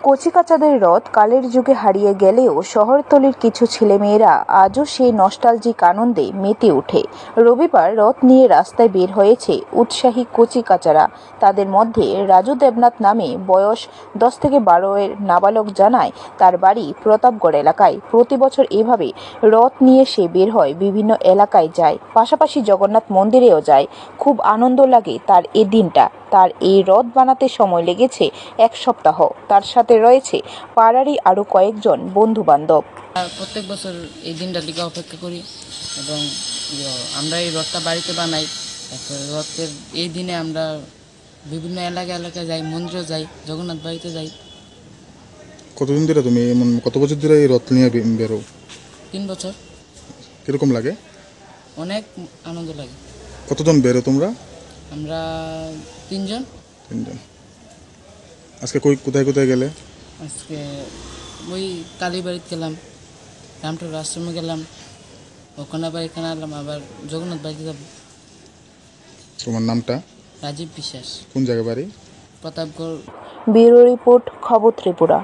কচিকাঁচাদের রথ কালের যুগে হারিয়ে গেলেও শহরতলির কিছু ছেলেমেয়েরা আজও সেই নস্টালজিক আনন্দে মেতে ওঠে। রবিবার রথ নিয়ে রাস্তায় বের হয়েছে উৎসাহী কচিকাঁচারা। তাদের মধ্যে রাজু দেবনাথ নামে বয়স 10 থেকে 12 এর নাবালক জানায় তার বাড়ি প্রতাপগড় এলাকায়। প্রতি বছর এভাবে রথ নিয়ে সে বের হয়, বিভিন্ন এলাকায় যায়, পাশাপাশি জগন্নাথ মন্দিরেও যায়। খুব আনন্দ লাগে তার এই দিনটা। তার এই রথ বানাতে সময় লেগেছে 1 সপ্তাহ। তার সাথে রয়েছে পাড়ারই আরও কয়েকজন বন্ধু বান্ধব। প্রত্যেক বছর এই দিনটার দিকে অপেক্ষা করি এবং আমরা এই রথটা বাড়িতে বানাই। রথের এই দিনে আমরা বিভিন্ন এলাকায় যাই, মন্দিরে যাই, জগন্নাথ বাড়িতে যাই। কতদিন ধরে তুমি কত বছর ধরে এই রথ নিয়ে বেরো? 3 বছর। কিরকম লাগে? অনেক আনন্দ লাগে। কতজন বেরো তোমরা? আমরা 3 জন। আজকে কোথায় কোথায় গেলে? আজকে ওই কালীবাড়িতে গেলাম, রামটোর আশ্রমে গেলাম, ওখানে আবার এখানে আলাম, আবার জগন্নাথ বাড়িতে যাব। তোমার নামটা? রাজীব বিশ্বাস। কোন জায়গা বাড়ি? প্রতাপগড়। ব্যুরো রিপোর্ট, খবর ত্রিপুরা।